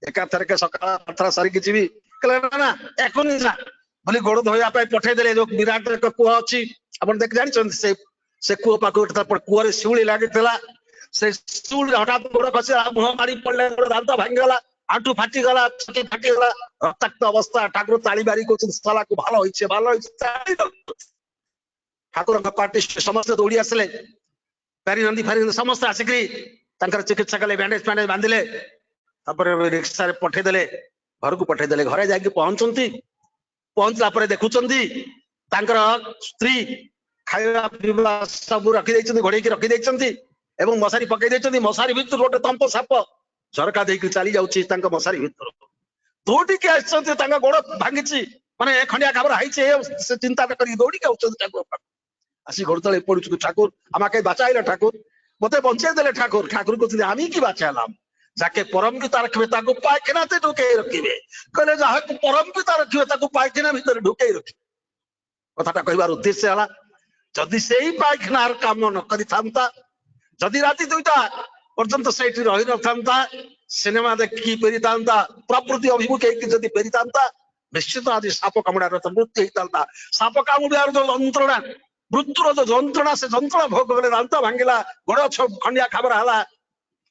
एका थर के सकाळ पथरा सरी की जीवी कहले ना ना एकोनी जा भली गोड़ धोया पे पठे देले जो विराट एक कुआ अछि अपन देख जानि छन से कुआ पाको पर कुआ रे शिउली लागितला से शिउली हठात गोड़ खसे मुह मारी पड़ले गोड़ दांत भांगी गला आंटू फाटी गला छाती फाटी गला रक्ताक्त अवस्था ठाकुर ताली बारी को साला को भालो होइछे ठाकुर का पार्टी समस्त दौड़ी आसले पारी नंदी फारी समस्त आसिकरी चिकित्सा कले बैंडेज फैंडेज बांधिले रिक्शा रे पठेदेले घर को पठेदेले घरे जाके पहुंचला पर देखुचंदी स्त्री खाଇବା ପିଇବା ସବୁ ରଖି ଦେଇଛନ୍ତି ଘୋड़ेकी रखी ଦେଇଛନ୍ତି ଏବଂ ମଶାରୀ ପକେଇ ଦେଇଛନ୍ତି ମଶାରୀ ଭିତରୁ ଗୋଟେ ତମ୍ପ ସାପ ଝରକା ଦେଇକି ଚାଲି ଯାଉଛି ତାଙ୍କ ମଶାରୀ ଭିତରୁ ଦୌଡ଼ିକି ଆସିଛନ୍ତି ତାଙ୍କ ଗୋଡ଼ ଭାଙ୍ଗିଛି ମାନେ ଖଣ୍ଡିଆ ଖାବରା ହେଇଛି ସେ ଚିନ୍ତା କରି ଦୌଡ଼ିକି ଆଉଛନ୍ତି ଠାକୁର ଆସି ଗୋଡ଼ ତଳେ ପଡୁଛୁ ଠାକୁର আমাকে বাঁচাইলে ঠাকুর মতে বঞ্চাই দেলে ঠাকুর ঠাকুর কହୁଛନ୍ତି আমি কি বাঁচাইলাম যাকে পরম পিতা ରଖିବେ ତାକୁ ପାଇଖାନାতে ଢୁକେଇ ରଖିବେ କହିଲେ ଯାହାକୁ ପରମ ପିତା ରଖିବେ ତାକୁ ପାଇଖାନା ଭିତରେ ଢୁକେଇ ରଖିବେ କଥାଟା କହିବାର ଉଦ୍ଦେଶ୍ୟ ହେଲା ଯଦି ସେଇ ପାଇଖାନାର କାମ ନ କରିଥାନ୍ତା ଯଦି ରାତି 2ଟା ପର୍ଯ୍ୟନ୍ତ ସେଇଠି ରହି ନଥାନ୍ତା ସିନେମା ଦେଖିକି ଫେରିଥାନ୍ତା ପ୍ରକୃତି ଅଭିମୁଖ ହେଇକି ଯଦି ଫେରିଥାନ୍ତା ନିଶ୍ଚିତ ଆଜି ସାପ କାମୁଡ଼ାର ମୃତ୍ୟୁ ହେଇଥାନ୍ତା ସାପ କାମୁଡ଼ିବାର ଯୋଉ ଯନ୍ତ୍ରଣା ମୃତ୍ୟୁର ଯୋଉ ଯନ୍ତ୍ରଣା ସେ ଯନ୍ତ୍ରଣା ଭୋଗ କଲେ ଦାନ୍ତ ଭାଙ୍ଗିଲା ଗୋଡ଼ ଖଣ୍ଡିଆ ଖାବରା ହେଲା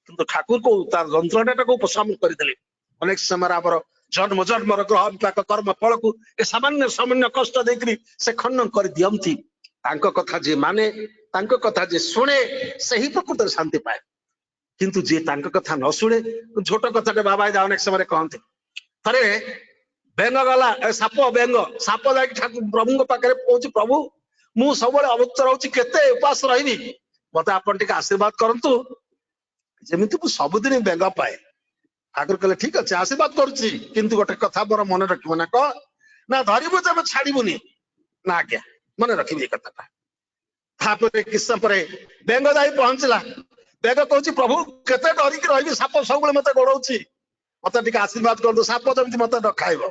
କିନ୍ତୁ ଠାକୁରକୁ ତାର ଯନ୍ତ୍ରଣାଟାକୁ ଉପଶମ କରିଦେଲେ ଅନେକ ସମୟରେ ଆମର ଜନ୍ମ ଜନ୍ମର ଗ୍ରହ ବିପାକ କର୍ମ ଫଳକୁ ଏ ସାମାନ୍ୟ କଷ୍ଟ ଦେଇକରି ସେ ଖଣ୍ଡନ କରିଦିଅନ୍ତି ତାଙ୍କ କଥା ଯିଏ ମାନେ ତାଙ୍କ କଥା ଯିଏ ଶୁଣେ ସେହି ପ୍ରକୃତରେ ଶାନ୍ତି ପାଏ କିନ୍ତୁ ଯିଏ ତାଙ୍କ କଥା ନ ଶୁଣେ ଝୋଟ କଥାଟେ ବାବା ଅନେକ ସମୟରେ କହନ୍ତି ଥରେ ବେଙ୍ଗ ଗଲା ସାପ ଯାଇକି ଠାକୁର ପ୍ରଭୁଙ୍କ ପାଖରେ ପହଞ୍ଚି ପ୍ରଭୁ ମୁଁ ସବୁବେଳେ ଅଭୁକ୍ତ ରହୁଛି କେତେ ଉପାସ ରହିବି ମତେ ଆପଣ ଟିକେ ଆଶୀର୍ବାଦ କରନ୍ତୁ ଯେମିତି ମୁଁ ସବୁଦିନ ବେଙ୍ଗ ପାଏ ଠାକୁର କହିଲେ ଠିକ ଅଛି ଆଶୀର୍ବାଦ କରୁଛି କିନ୍ତୁ ଗୋଟେ କଥା ମୋର ମନେ ରଖିବ ନା କହ ନା ଧରିବୁ ତେବେ ଛାଡିବୁନି ନା ଆଜ୍ଞା ମନେ ରଖିବି ଏ କଥାଟା ତାପରେ କିଛି ସମୟ ପରେ ବେଙ୍ଗ ଯାଇ ପହଞ୍ଚିଲା ବେଙ୍ଗ କହୁଛି ପ୍ରଭୁ କେତେ ଡରିକି ରହିବି ସାପ ସବୁବେଳେ ମତେ ଗୋଡଉଛି ମତେ ଟିକେ ଆଶୀର୍ବାଦ କରନ୍ତୁ ସାପ ଯେମିତି ମତେ ନ ଖାଇବ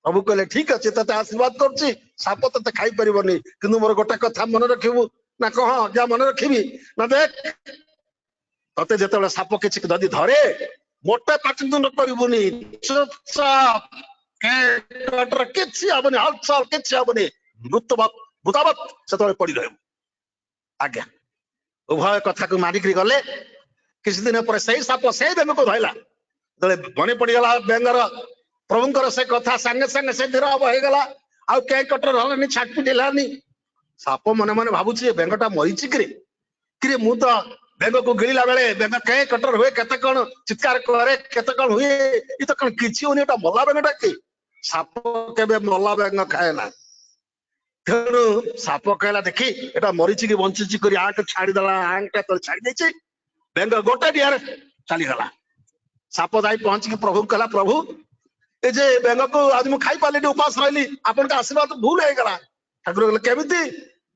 ପ୍ରଭୁ କହିଲେ ଠିକ ଅଛି ତତେ ଆଶୀର୍ବାଦ କରୁଛି ସାପ ତତେ ଖାଇପାରିବନି କିନ୍ତୁ ମୋର ଗୋଟେ କଥା ମନେ ରଖିବୁ ନା କହ ଆଜ୍ଞା ମନେ ରଖିବି ନା ଦେଖ ତତେ ଯେତେବେଳେ ସାପ କିଛି ଯଦି ଧରେ ମୋଟେ ପାଟିତୁଣ୍ଡ କରିବୁନି ଚୁପଚାପ କିଛି ହବନି ହଲଚଲ କିଛି ହବନି ଭୂତାବତ ସେତେବେଳେ ପଡି ରହିବୁ ଆଜ୍ଞା ଉଭୟ କଥାକୁ ମାନିକିରି ଗଲେ କିଛି ଦିନ ପରେ ସେଇ ସାପ ସେଇ ବେଙ୍ଗକୁ ଧଇଲା ଯେତେବେଳେ ମନେ ପଡିଗଲା ବେଙ୍ଗର ପ୍ରଭୁଙ୍କର ସେ କଥା ସାଙ୍ଗେ ସାଙ୍ଗେ ସେ ଧୀର ହବ ହେଇଗଲା ଆଉ କେଁ କଟର ହେଲାନି ଛାଟପିଟ ହେଲାନି ସାପ ମନେ ମନେ ଭାବୁଛି ଏ ବେଙ୍ଗଟା ମରିଛି କିରେ ମୁଁ ତ ବେଙ୍ଗକୁ ଗିଳିଲା ବେଳେ ବେଙ୍ଗ କେଁ କଟର ହୁଏ କେତେ କଣ ଚିତ୍କାର କରେ କେତେ କଣ ହୁଏ ଏ ତ କଣ କିଛି ହଉନି ଏଟା ମଲା ବେଙ୍ଗଟା କି ସାପ କେବେ ମଲା ବେଙ୍ଗ ଖାଏ ନା ତେଣୁ ସାପ କହିଲା ଦେଖି ଏଟା ମରିଛି କି ବଞ୍ଚିଛି କରି ଆଙ୍କ ଛାଡିଦେଲା ଆଙ୍କଟା ତ ଛାଡି ଦେଇଛି ବେଙ୍ଗ ଗୋଟେ ଡିଆରେ ଚାଲିଗଲା ସାପ ଯାଇ ପହଞ୍ଚିକି ପ୍ରଭୁ କହିଲା ପ୍ରଭୁ ଏ ଯେ ବେଙ୍ଗକୁ ଆଜି ମୁଁ ଖାଇପାରିଲିନି ଉପାସ ରହିଲି ଆପଣଙ୍କ ଆଶୀର୍ବାଦ ଭୁଲ ହେଇଗଲା ଠାକୁର କହିଲେ କେମିତି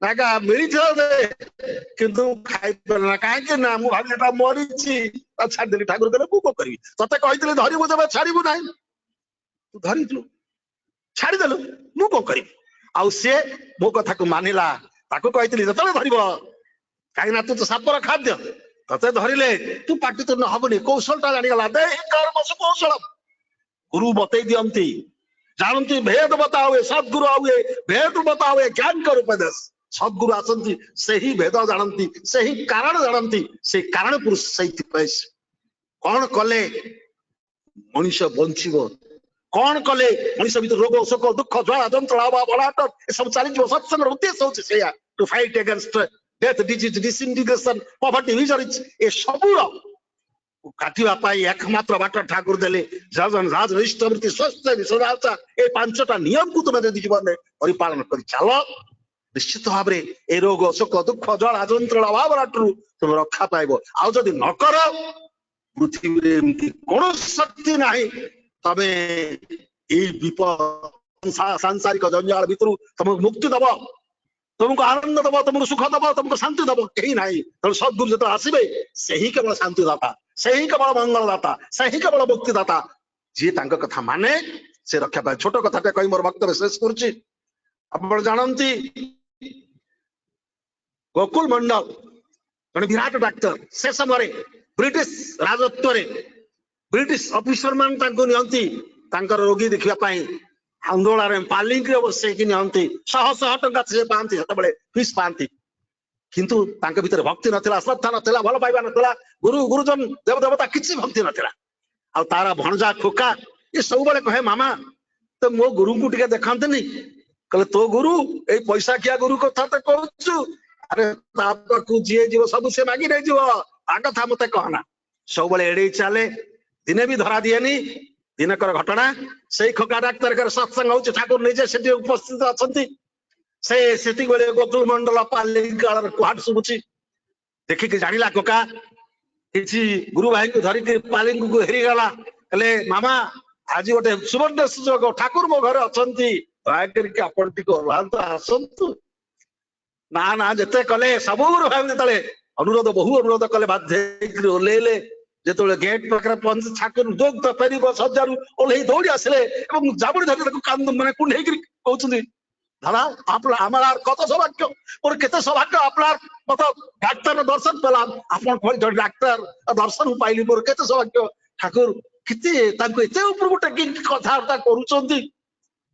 ନା ମିଳିଥିବ କିନ୍ତୁ ଖାଇପାରିଲ ନା କାହିଁକି ନା ମୁଁ ଭାବିଲି ଏଟା ମରିଛି ଆଉ ଛାଡିଦେଲି ଠାକୁର କହିଲେ ମୁଁ କଣ କରିବି ତତେ କହିଥିଲି ଧରିବୁ ଯେବେ ଛାଡିବୁ ନାହିଁ ତୁ ଧରିଛୁ ଛାଡିଦେଲୁ ମୁଁ କଣ କରିବି ଆଉ ସିଏ ମୋ କଥାକୁ ମାନିଲା ତାକୁ କହିଥିଲି ଯେତେବେଳେ ଧରିବ କାହିଁକି ନା ତୁ ତ ସାପର ଖାଦ୍ୟ ତତେ ଧରିଲେ ତୁ ପାଟିତୁଣ୍ଡ ହବନି କୌଶଳଟା ଜାଣିଗଲା କୌଶଳ ଗୁରୁ ବତେଇ ଦିଅନ୍ତି ଜାଣନ୍ତି ଭେଦ ବତା ହୁଏ ସଦ୍ଗୁରୁ ହୁଏ ଭେଦ ବତା ହୁଏ ଜ୍ଞାନ କର ଉପଦେଶ ସଦ୍ଗୁରୁ ଆସନ୍ତି ସେହି ଭେଦ ଜାଣନ୍ତି ସେହି କାରଣ ଜାଣନ୍ତି ସେଇ କାରଣ ପୁରୁଷ ସେଇଥିପାଇଁ କଣ କଲେ ମଣିଷ ବଞ୍ଚିବ କଣ କଲେ ମଣିଷ ଭିତରେ ରୋଗ ଶୋକ ଦୁଃଖ ଜ୍ୱାଳା ଯନ୍ତ୍ରଣା ଅଭାବ ଅନାଟ ଏସବୁ ଚାଲିଯିବ ସତ୍ସଙ୍ଗର ଉଦ୍ଦେଶ୍ୟ ହଉଛି ସେଇଆ to fight against death disease disintegration poverty miseries ଏ ସବୁର କାଟିବା ପାଇଁ ଏକମାତ୍ର ବାଟ ଠାକୁର ଦେଲେ ଇଷ୍ଟବୃତ୍ତି ସ୍ୱସ୍ଥ ବିଶ୍ୱ ଏ 5ଟା ନିୟମକୁ ତୁମେ ଯଦି ଜୀବନରେ ପରିପାଳନ କରି ଚାଲ ନିଶ୍ଚିତ ଭାବରେ ଏ ରୋଗ ଶୋକ ଦୁଃଖ ଜ୍ୱାଳା ଯନ୍ତ୍ରଣା ଅଭାବ ଅନାଟରୁ ତୁମେ ରକ୍ଷା ପାଇବ ଆଉ ଯଦି ନ କର ପୃଥିବୀରେ ଏମିତି କୌଣସି ଶକ୍ତି ନାହିଁ ତମେ ଏଇ ବିପଦ ସାଂସାରିକ ଜଞ୍ଜାଳ ଭିତରୁ ତମକୁ ମୁକ୍ତି ଦବ ତୁମକୁ ଆନନ୍ଦ ଦବ ତୁମକୁ ସୁଖ ଦବ ତୁମକୁ ଶାନ୍ତି ଦବ କେହି ନାହିଁ ତେଣୁ ସଦ୍ଗୁରୁ ଯେତେବେଳେ ଆସିବେ ସେହି କେବଳ ଶାନ୍ତିଦାତା ସେହି କେବଳ ମଙ୍ଗଳଦାତା ସେହି କେବଳ ମୁକ୍ତିଦାତା ଯିଏ ତାଙ୍କ କଥା ମାନେ ସେ ରକ୍ଷା ପାଏ ଛୋଟ କଥାଟା କହି ମୋର ବକ୍ତବ୍ୟ ଶେଷ କରୁଛି ଆପଣ ଜାଣନ୍ତି ଗୋକୁଲ ମଣ୍ଡଳ ଜଣେ ବିରାଟ ଡାକ୍ତର ସେ ସମୟରେ ବ୍ରିଟିଶ ରାଜତ୍ୱରେ ବ୍ରିଟିଶ ଅଫିସର ମାନେ ତାଙ୍କୁ ନିଅନ୍ତି ତାଙ୍କର ରୋଗୀ ଦେଖିବା ପାଇଁ ଆନ୍ଦୋଳନରେ ପାଲିଙ୍କିରେ ବସେଇକି ନିଅନ୍ତି ଶହ ଶହ ଟଙ୍କା ସେ ପାଆନ୍ତି ସେତେବେଳେ ଫିସ୍ ପାଆନ୍ତି କିନ୍ତୁ ତାଙ୍କ ଭିତରେ ଭକ୍ତି ନଥିଲା ଶ୍ରଦ୍ଧା ନଥିଲା ଭଲ ପାଇବା ନଥିଲା ଗୁରୁଜନ ଦେବଦେବତା କିଛି ଭକ୍ତି ନଥିଲା ଆଉ ତାର ଭଣଜା ଖୋକା ଏ ସବୁବେଳେ କହେ ମାମା ତ ମୋ ଗୁରୁଙ୍କୁ ଟିକେ ଦେଖାନ୍ତିନି କହିଲେ ତୋ ଗୁରୁ ଏଇ ପଇସା ଖିଆ ଗୁରୁ କଥା ତ କହୁଛୁ ଆରେ ତା ପାଖକୁ ଯିଏ ଯିବ ସବୁ ସେ ମାଗି ନେଇଯିବ आ कथा मते कहना सब बेले एड़े चले दिने भी धरा दिएनी दिनकर घटना से खोका डाक्तर सत्संग होउछि ठाकुर निजे सेठी उपस्थित अछंती से सेठी बेले गोकुल मंडल पालिंग कालर कुहाट सुबुछि देखि कि जानिला खोका किछि गुरु भाई को धरि के पालिंग को हेरी गला कहले मामा आज गोटे सुवर्ण सुजोग ठाकुर मो घर अछंती दया करके आपण टिको लांत आसंतु ना ना जते कले सब गुरु भाई जतले अनुरोध बहु अनुरोध कले बाध्य ओलेले जेतोले गेट पाखरे पहुंच ठाकुर दोग तो पेरी बस हजारू ओले दौड़ी आसले एवं जाबड़ी धरि को कांद माने कुंडे कि कहउछनी दादा आपला हमार कत सौभाग्य और केते सौभाग्य आपलार मत डाक्टर दर्शन पेलाम आपन कोई डाक्टर दर्शन पाइली मोर केते सौभाग्य ठाकुर किते ताको एते ऊपर गोटे कि कथार्ता करूचंती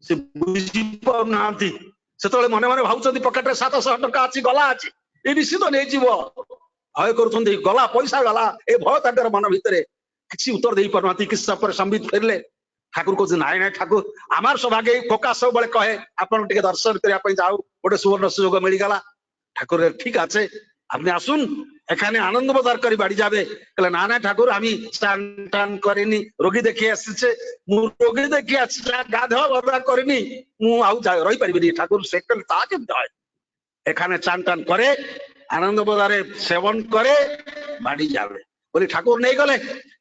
से बुझी पाउनांती सेतले मने मने भाउचंती पकेट रे 700 टका अछि गला अछि ए निश्चित नै जीवो भय करुछंती गला पैसा गला ए भय ताकर मन भितरे किछि उत्तर देई परमाती किस्सा पर संबित फेरले ठाकुर को नाय नाय ठाकुर आमार सौभाग्य कोका सब बळे कहे आपण टिके दर्शन करिया पई जाऊ गोटे सुवर्ण सुयोग मिली गला ठाकुर ठीक আছে আপনি আসুন এখানে আনন্দ বাজার করি বাড়ি যাবে কলে না না ঠাকুর আমি স্নান টান করিনি রোগী দেখি আসছে মু রোগী দেখি আসছে গাধা বদা করিনি মু আউ রই পারিবিনি ঠাকুর সেকেন্ড তা কেমতে হয় এখানে চান টান করে আনন্দ বাজারে সেবন করে বাড়ি যাবে বলি ঠাকুর নেই গলে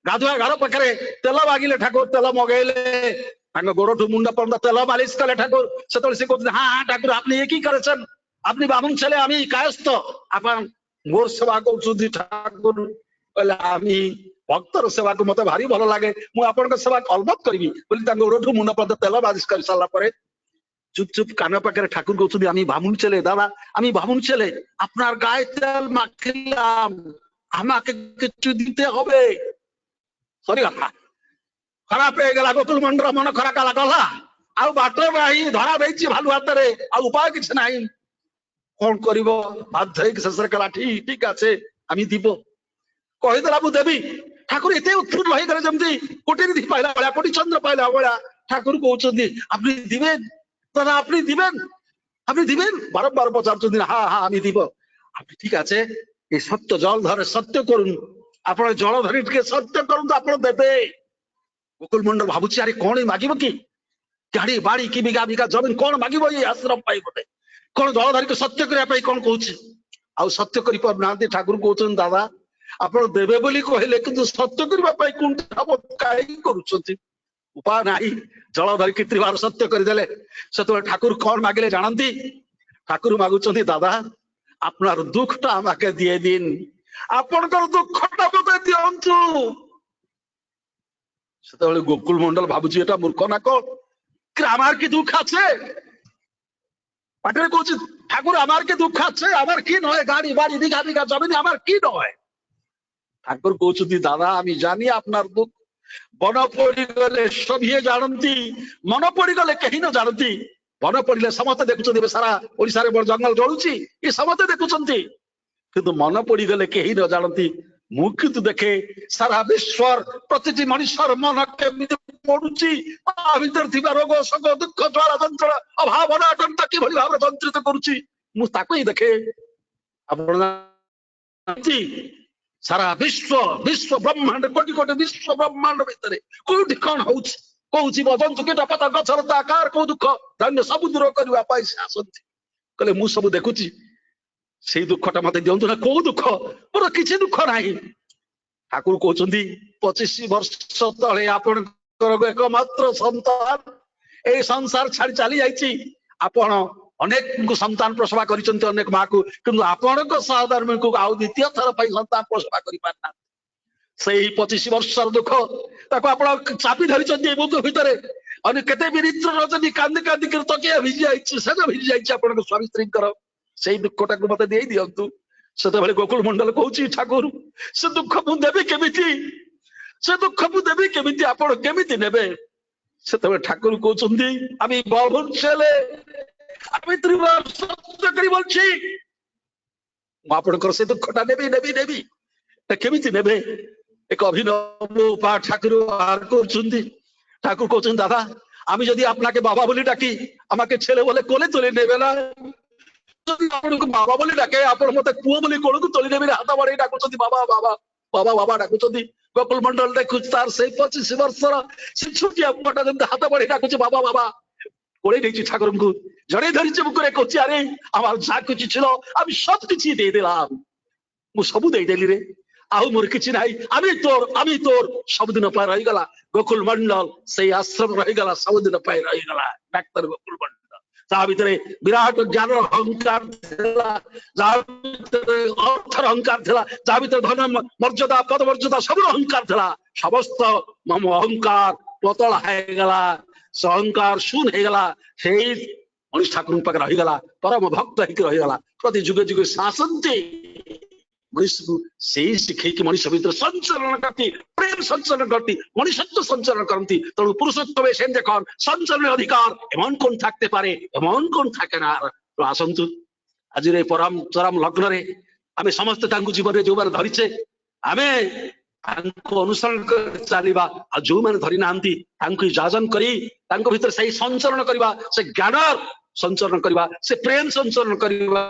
গাধুয়া ঘর পাখরে তেল বাগিলে ঠাকুর তেল মগাইলে তাঙ্গ গোড়ঠু মুন্ডা পর্যন্ত তেল মালিশ কলে ঠাকুর সেতলে সে কইছে হ্যাঁ হ্যাঁ ঠাকুর আপনি কি করেছেন আপনি বামুন ছেলে আমি কায়স্থ আপন মোর সেবা করছুদি ঠাকুর বলে আমি ভক্তর সেবা কো মতে ভারি ভালো লাগে মু আপনক সেবা অলবত করিবি বলি তাঙ্গ গোড়ঠু মুন্ডা পর্যন্ত তেল মালিশ কৰি সারলা পরে চুপ চুপ কানে পাখরে ঠাকুর কইছুদি আমি বামুন ছেলে দাদা আমি বামুন ছেলে আপনার গায়ে তেল মাখিলাম আমাকে কিছু দিতে হবে সরি কথা খারাপ হয়ে গেল গোকুল মন্ডল মন খরা কালা গলা আর বাটে ভাই ধরা দেইছি ভালু হাতরে আর উপায় কিছু নাই কোন করিব বাধ্য হয়ে শেষে কলা ঠিক ঠিক আছে আমি দিব কহিদেলা মু দেবি ঠাকুর এতে উৎফুল্ল হয়ে গেলে যেমতি কোটিনিধি পাইলা ভଳିয়া কোটি চন্দ্র পাইলা ভଳିয়া ঠাকুর কହୁଛନ୍ତି আপনি দিবেন দাদা আপনি দিবেন বারবার পচারুଛନ୍ତି হ্যাঁ হ্যাঁ আমি দিব আপনি ঠিক আছে এই সত্য জল ধরে সত্য করুন আপনার জল ধরি টিকে সত্য করুন আপনার দেবে গোকুল মন্ডল ভাবুছি আরে কোন মাগিব কি গাড়ি বাড়ি কি বিঘা বিঘা জমিন কোন মাগিব এই আশ্রম পাই বটে কোন জল ধরিকে সত্য করিয়া পাই কোন কହୁଛି ଆଉ সত্য করি পারুনাহাନ୍ତି ঠাকুর কହୁଛନ୍ତି দাদা ଆପଣ ଦେବେ ବୋଲି କହିଲେ କିନ୍ତୁ ସତ୍ୟ କରିବା ପାଇଁ କୁଣ୍ଠା କାହିଁ କରୁଛନ୍ତି ଉପାୟ ନାହିଁ ଜଳ ଧରିକି ତ୍ରିବାର ସତ୍ୟ କରିଦେଲେ ସେତେବେଳେ ଠାକୁର କଣ ମାଗିଲେ ଜାଣନ୍ତି ଠାକୁର ମାଗୁଛନ୍ତି ଦାଦା আপনার দুঃখটা আমাকে দিয়ে দিন আপনার দুঃখটা মতে দিয়ন্তু সেতବେଳେ গোকুল মন্ডল ভাবুছি এটা মূর্খ না কোন আমার কি দুঃখ আছে পাটরে কইছি ঠাকুর আমার কি দুঃখ আছে আমার কি নয় গাড়ি বাড়ি বিঘা বিঘা জমি আমার কি নয় ঠাকুর কইছুদি দাদা আমি জানি আপনার দুঃখ বন পড়ি গলে সবিয়ে জানନ୍ତି মন পড়ি গলে কেহি ন জানନ୍ତି বন পড়িলে সমস্তে দেখুଛନ୍ତି সারা ওড়িশারে বড় জঙ্গল জଳୁଛି ଏ ସମସ୍ତେ ଦେଖୁଛନ୍ତି କିନ୍ତୁ ମନ ପଡିଗଲେ କେହି ନ ଜାଣନ୍ତି ମୁଁ କିନ୍ତୁ ଦେଖେ ସାରା ବିଶ୍ୱର ପ୍ରତିଟି ମଣିଷର ମନ କେମିତି ପଡୁଛି ତା ଭିତରେ ଥିବା ରୋଗ ଶୋକ ଦୁଃଖ ଜ୍ୱାଳା ଯନ୍ତ୍ରଣା ଅଭାବ ଅନାଟନ କିଭଳି ଭାବରେ ଯନ୍ତ୍ରିତ କରୁଛି ମୁଁ ତାକୁ ହିଁ ଦେଖେ ଆପଣ ସାରା ବିଶ୍ୱ ବ୍ରହ୍ମାଣ୍ଡ କୋଟି କୋଟି ବିଶ୍ୱ ବ୍ରହ୍ମାଣ୍ଡ ଭିତରେ କୋଉଠି କଣ ହଉଛି କୋଉ ଜୀବ ଜନ୍ତୁ କୀଟ ପତଙ୍ଗ ଗଛଲତା କାହାର କୋଉ ଦୁଃଖ ଧନ୍ୟ ସବୁ ଦୂର କରିବା ପାଇଁ ସେ ଆସନ୍ତି କହିଲେ ମୁଁ ସବୁ ଦେଖୁଛି ସେଇ ଦୁଃଖଟା ମତେ ଦିଅନ୍ତୁ ନା କୋଉ ଦୁଃଖ ମୋର କିଛି ଦୁଃଖ ନାହିଁ ଠାକୁର କହୁଛନ୍ତି 25 ବର୍ଷ ତଳେ ଆପଣଙ୍କର ଏକମାତ୍ର ସନ୍ତାନ এই ସଂସାର ଛାଡି ଚାଲି ଯାଇଛି ଆପଣ ଅନେକ ସନ୍ତାନ ପ୍ରସବ କରିଛନ୍ତି ଅନେକ ମାକୁ କିନ୍ତୁ ଆପଣଙ୍କ ସହଧର୍ମୀକୁ ଆଉ ଦ୍ୱିତୀୟ ଥର ପାଇଁ ସନ୍ତାନ ପ୍ରସବ କରିପାରିନାହାନ୍ତି ସେଇ 25 ବର୍ଷର ଦୁଃଖ ତାକୁ ଆପଣ ଚାପି ଧରିଛନ୍ତି ବୁକୁ ଭିତରେ अनि केते विचित्र रजनी कांदी कांदी कर तकिया भिजी जाइछि सेना भिजी जाइछि आपनक स्वामी स्त्रीकर सेई दुःखटा को मते देई दियंतु सेते भले गोकुल मंडल कहूछि ठाकुर से दुःख मु देबी केमिति आपण केमिति नेबे सेते भले ठाकुर कहउछन्ती आमी बाहुन चले आमी त्रिवार सत्य करी बोलछि मु आपनकर से दुःखटा नेबी केमिति नेबे एक अभिनव उपाय ठाकुर आर करछन्ती ठाकुर कहते दादा आमी जदि आपनाके बाबा बोली डाकी आमाके छेले बोले कोले तुले नेबे ना ଆପଣଙ୍କୁ ବାବା ବୋଲି ଡାକେ, ଆପଣ ମତେ ପୁଅ ବୋଲି କୋଳକୁ ତୋଳି ନେବି ହାତ ବଢେଇ ଡାକୁଛନ୍ତି ବାବା ବାବା ବାବା ବାବା ଡାକୁଛନ୍ତି। ଗୋକୁଳ ମଣ୍ଡଳ ଦେଖୁଛି ତାର ସେଇ 25 ବର୍ଷର ସେ ଛୋଟିଆ ପୁଅଟା ଯେମିତି ହାତ ବଢେଇ ଡାକୁଛି ବାବା ବାବା। কোলে দিয়েছি ঠাকুরଙ୍କୁ জড়িয়ে ধরেছে বুকুরে, কହୁଛି আরে আমার যা কিছু ছিল আমি সব কিছু দিয়ে দিলাম, ମୁଁ ସବୁ ଦେଇଦେଲି ରେ, ଆଉ ମୋର କିଛି ନାହିଁ, আমি তোর ସବୁଦିନ ପାଇଁ ରହିଗଲା। ଗୋକୁଳ ମଣ୍ଡଳ ସେଇ ଆଶ୍ରମ ରହିଗଲା, ସବୁଦିନ ପାଇଁ ରହିଗଲା ଡାକ୍ତର ଗୋକୁଳ ମଣ୍ଡଳ। ତା ଭିତରେ ବିରାଟ ଜ୍ଞାନ ଅହଙ୍କାର ଥିଲା, ଯାହା ଭିତରେ ଅର୍ଥର ଅହଙ୍କାର ଥିଲା, ଯାହା ଭିତରେ ଧନ ମର୍ଯ୍ୟାଦା ପଦ ମର୍ଯ୍ୟାଦା ସବୁର ଅହଙ୍କାର ଥିଲା। ସମସ୍ତ ଅହଙ୍କାର ପତଳା ହେଇଗଲା, ସେ ଅହଙ୍କାର ଶୂନ ହେଇଗଲା। ସେଇ ମଣିଷ ଠାକୁରଙ୍କ ପାଖରେ ରହିଗଲା, ପରମ ଭକ୍ତ ହେଇକି ରହିଗଲା। ପ୍ରତି ଯୁଗ ଯୁଗ ଆସନ୍ତି ମଣିଷକୁ ସେଇ ଶିଖେଇକି ମଣିଷ ଭିତରେ ସଞ୍ଚରଣ କରନ୍ତି, ପ୍ରେମ ସଞ୍ଚରଣ କରନ୍ତି, মনুষ্যত্ব সঞ্চালন করতে। তেমন পুরুষোত্তমে সেন দেখুন সঞ্চালনের অধিকার এমন কোন থাকতে পারে, এমন কোন থাকে না। তো আসন্তু আজের এই পরম চরম লগ্ନରେ আমি সমস্ত তাঙ্কু জীবনে ଯୋଉମାନେ ଧରିଛେ ଆମେ ତାଙ୍କୁ ଅନୁସରଣ କରି ଚାଲିବା, ଆଉ ଯୋଉମାନେ ଧରି ନାହାନ୍ତି ତାଙ୍କୁ ଯାଜନ କରି ତାଙ୍କ ଭିତରେ ସେଇ ସଞ୍ଚରଣ କରିବା, ସେ ଜ୍ଞାନ ସଞ୍ଚରଣ କରିବା, ସେ ପ୍ରେମ ସଞ୍ଚରଣ କରିବା,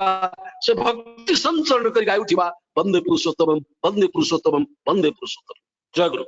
ସେ ଭକ୍ତି ସଞ୍ଚରଣ କରି ଗାଉଥିବା ବନ୍ଦେ ପୁରୁଷୋତ୍ତମମ୍ ବନ୍ଦେ ପୁରୁଷୋତ୍ତମମ୍ ବନ୍ଦେ ପୁରୁଷୋତ୍ତମମ୍। ଜୟ ଗୁରୁ।